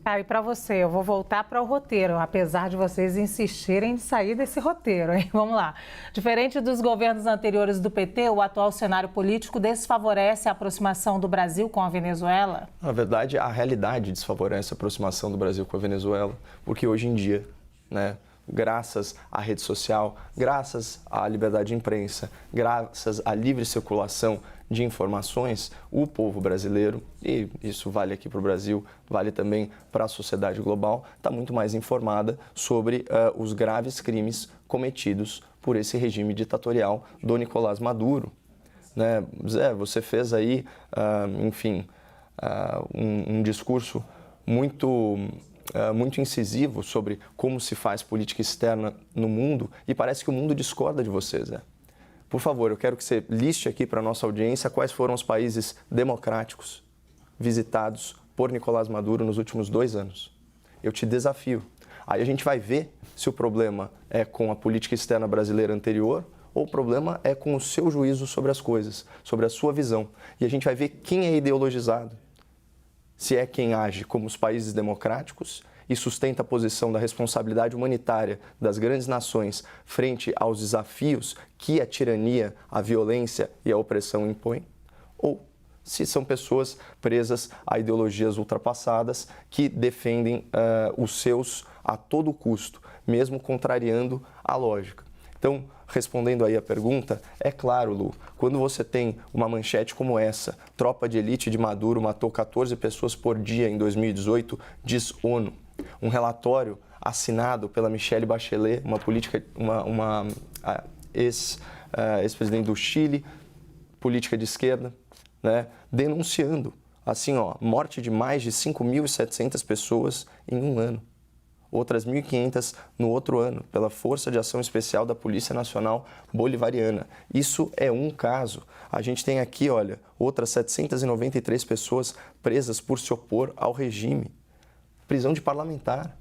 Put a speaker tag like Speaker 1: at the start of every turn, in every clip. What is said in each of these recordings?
Speaker 1: Ah, e para você, eu vou voltar para o roteiro, apesar de vocês insistirem em sair desse roteiro, hein? Vamos lá. Diferente dos governos anteriores do PT, o atual cenário político desfavorece a aproximação do Brasil com a Venezuela?
Speaker 2: Na verdade, a realidade desfavorece a aproximação do Brasil com a Venezuela, porque hoje em dia, né, graças à rede social, graças à liberdade de imprensa, graças à livre circulação de informações, o povo brasileiro, e isso vale aqui para o Brasil, vale também para a sociedade global, está muito mais informada sobre os graves crimes cometidos por esse regime ditatorial do Nicolás Maduro. Né? Zé, você fez aí, um discurso muito incisivo sobre como se faz política externa no mundo e parece que o mundo discorda de você, Zé. Por favor, eu quero que você liste aqui para a nossa audiência quais foram os países democráticos visitados por Nicolás Maduro nos últimos 2 anos. Eu te desafio. Aí a gente vai ver se o problema é com a política externa brasileira anterior ou o problema é com o seu juízo sobre as coisas, sobre a sua visão. E a gente vai ver quem é ideologizado. Se é quem age como os países democráticos e sustenta a posição da responsabilidade humanitária das grandes nações frente aos desafios que a tirania, a violência e a opressão impõem, ou se são pessoas presas a ideologias ultrapassadas que defendem os seus a todo custo, mesmo contrariando a lógica. Então, respondendo aí a pergunta, é claro, Lu, quando você tem uma manchete como essa, tropa de elite de Maduro matou 14 pessoas por dia em 2018, diz ONU. Um relatório assinado pela Michelle Bachelet, uma ex-presidente do Chile, política de esquerda, né, denunciando, assim, morte de mais de 5.700 pessoas em um ano. Outras 1.500 no outro ano, pela Força de Ação Especial da Polícia Nacional Bolivariana. Isso é um caso. A gente tem aqui, olha, outras 793 pessoas presas por se opor ao regime. Prisão de parlamentar.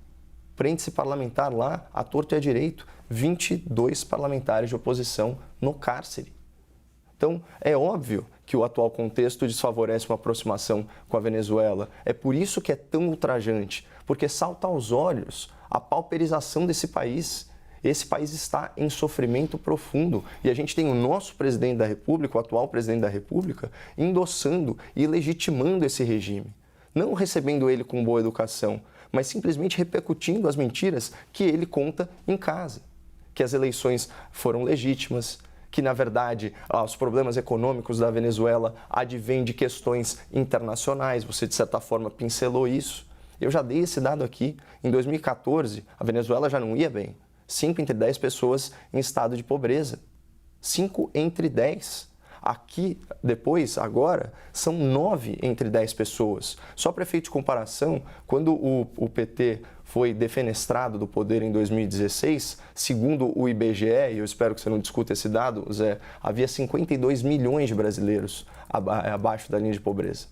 Speaker 2: Prende-se parlamentar lá, à torto e à direito. 22 parlamentares de oposição no cárcere. Então, é óbvio que o atual contexto desfavorece uma aproximação com a Venezuela. É por isso que é tão ultrajante, porque salta aos olhos a pauperização desse país. Esse país está em sofrimento profundo e a gente tem o nosso presidente da República, o atual presidente da República, endossando e legitimando esse regime. Não recebendo ele com boa educação, mas simplesmente repercutindo as mentiras que ele conta em casa. Que as eleições foram legítimas, que, na verdade, os problemas econômicos da Venezuela advêm de questões internacionais. Você, de certa forma, pincelou isso. Eu já dei esse dado aqui. Em 2014, a Venezuela já não ia bem. 5 entre 10 pessoas em estado de pobreza. 5 entre 10. Aqui, depois, agora, são 9 entre 10 pessoas. Só para efeito de comparação, quando o PT foi defenestrado do poder em 2016, segundo o IBGE, e eu espero que você não discuta esse dado, Zé, havia 52 milhões de brasileiros abaixo da linha de pobreza.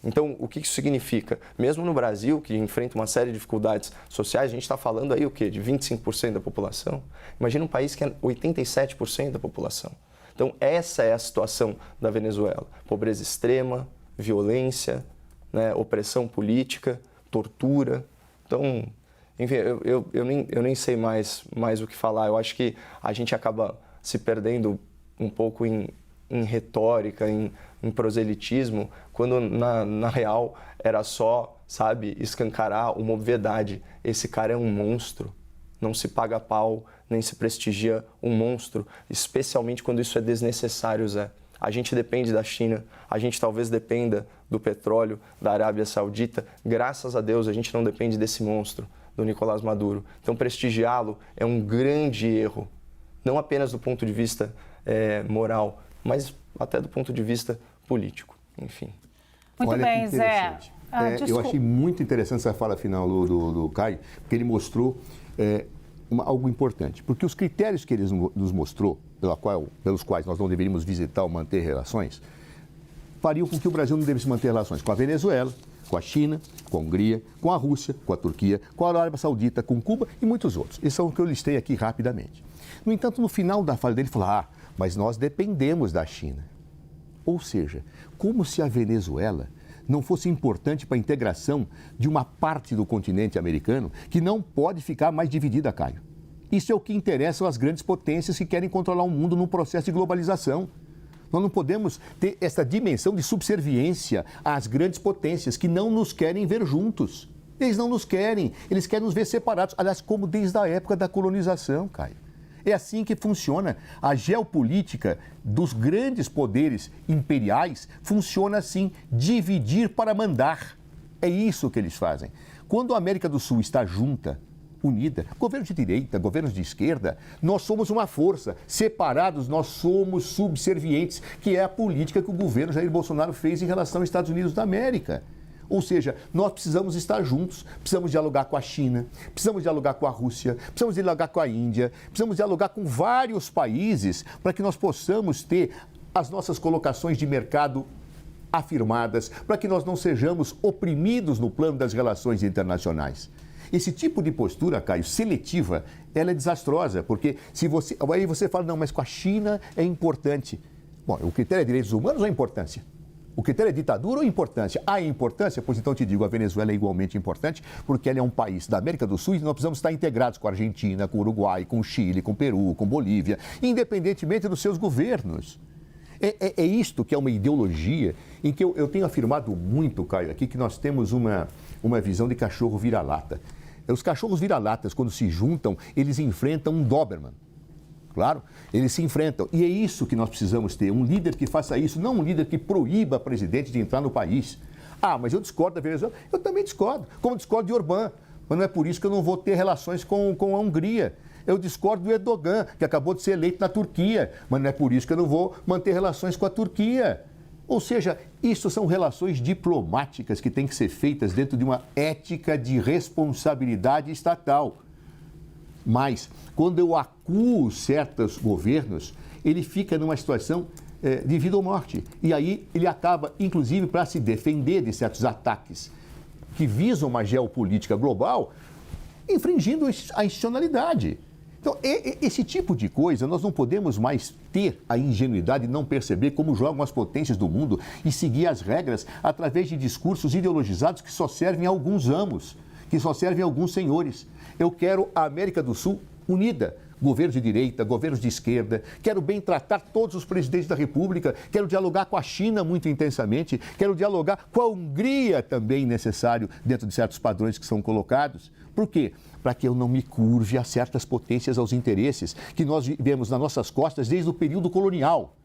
Speaker 2: Então, o que isso significa? Mesmo no Brasil, que enfrenta uma série de dificuldades sociais, a gente está falando aí o quê? De 25% da população? Imagina um país que é 87% da população. Então, essa é a situação da Venezuela. Pobreza extrema, violência, né, opressão política, tortura. Então, enfim, eu nem sei mais o que falar. Eu acho que a gente acaba se perdendo um pouco em retórica, em proselitismo, quando na real era só, sabe, escancarar uma obviedade. Esse cara é um monstro. Não se paga pau, nem se prestigia um monstro, especialmente quando isso é desnecessário, Zé. A gente depende da China, a gente talvez dependa do petróleo da Arábia Saudita. Graças a Deus, a gente não depende desse monstro, do Nicolás Maduro. Então, prestigiá-lo é um grande erro, não apenas do ponto de vista moral, mas até do ponto de vista político, enfim.
Speaker 1: Muito
Speaker 3: Olha
Speaker 1: bem, Zé.
Speaker 3: Eu achei muito interessante essa fala final do Caio, porque ele mostrou algo importante. Porque os critérios que ele nos mostrou, pelos quais nós não deveríamos visitar ou manter relações, fariam com que o Brasil não devesse manter relações com a Venezuela, com a China, com a Hungria, com a Rússia, com a Turquia, com a Arábia Saudita, com Cuba e muitos outros. Esses são os que eu listei aqui rapidamente. No entanto, no final da fala dele, ele falou, mas nós dependemos da China. Ou seja, como se a Venezuela não fosse importante para a integração de uma parte do continente americano que não pode ficar mais dividida, Caio. Isso é o que interessa às grandes potências que querem controlar o mundo num processo de globalização. Nós não podemos ter essa dimensão de subserviência às grandes potências que não nos querem ver juntos. Eles não nos querem, eles querem nos ver separados. Aliás, como desde a época da colonização, Caio. É assim que funciona. A geopolítica dos grandes poderes imperiais funciona assim, dividir para mandar. É isso que eles fazem. Quando a América do Sul está junta, unida, governos de direita, governos de esquerda, nós somos uma força. Separados, nós somos subservientes, que é a política que o governo Jair Bolsonaro fez em relação aos Estados Unidos da América. Ou seja, nós precisamos estar juntos, precisamos dialogar com a China, precisamos dialogar com a Rússia, precisamos dialogar com a Índia, precisamos dialogar com vários países para que nós possamos ter as nossas colocações de mercado afirmadas, para que nós não sejamos oprimidos no plano das relações internacionais. Esse tipo de postura, Caio, seletiva, ela é desastrosa, porque aí você fala, não, mas com a China é importante. Bom, o critério é direitos humanos ou é importância? O critério é ditadura ou importância? Há importância? Pois então te digo, a Venezuela é igualmente importante, porque ela é um país da América do Sul e nós precisamos estar integrados com a Argentina, com o Uruguai, com o Chile, com o Peru, com a Bolívia, independentemente dos seus governos. É isto que é uma ideologia em que eu tenho afirmado muito, Caio, aqui, que nós temos uma visão de cachorro vira-lata. Os cachorros vira-latas, quando se juntam, eles enfrentam um Doberman. Claro, eles se enfrentam. E é isso que nós precisamos ter, um líder que faça isso, não um líder que proíba a presidente de entrar no país. Ah, mas eu discordo da Venezuela. Eu também discordo, como discordo de Orbán. Mas não é por isso que eu não vou ter relações com a Hungria. Eu discordo do Erdogan, que acabou de ser eleito na Turquia. Mas não é por isso que eu não vou manter relações com a Turquia. Ou seja, isso são relações diplomáticas que têm que ser feitas dentro de uma ética de responsabilidade estatal. Mas, quando eu acuo certos governos, ele fica numa situação de vida ou morte. E aí ele acaba, inclusive, para se defender de certos ataques que visam uma geopolítica global, infringindo a institucionalidade. Então, esse tipo de coisa, nós não podemos mais ter a ingenuidade de não perceber como jogam as potências do mundo e seguir as regras através de discursos ideologizados que só servem a alguns amos, que só servem a alguns senhores. Eu quero a América do Sul unida, governos de direita, governos de esquerda, quero bem tratar todos os presidentes da República, quero dialogar com a China muito intensamente, quero dialogar com a Hungria também necessário dentro de certos padrões que são colocados. Por quê? Para que eu não me curve a certas potências, aos interesses que nós vivemos nas nossas costas desde o período colonial.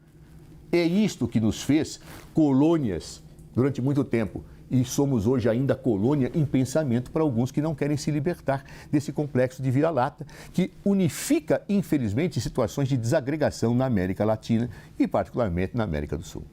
Speaker 3: É isto que nos fez colônias durante muito tempo. E somos hoje ainda colônia em pensamento para alguns que não querem se libertar desse complexo de vira-lata, que unifica, infelizmente, situações de desagregação na América Latina e particularmente na América do Sul.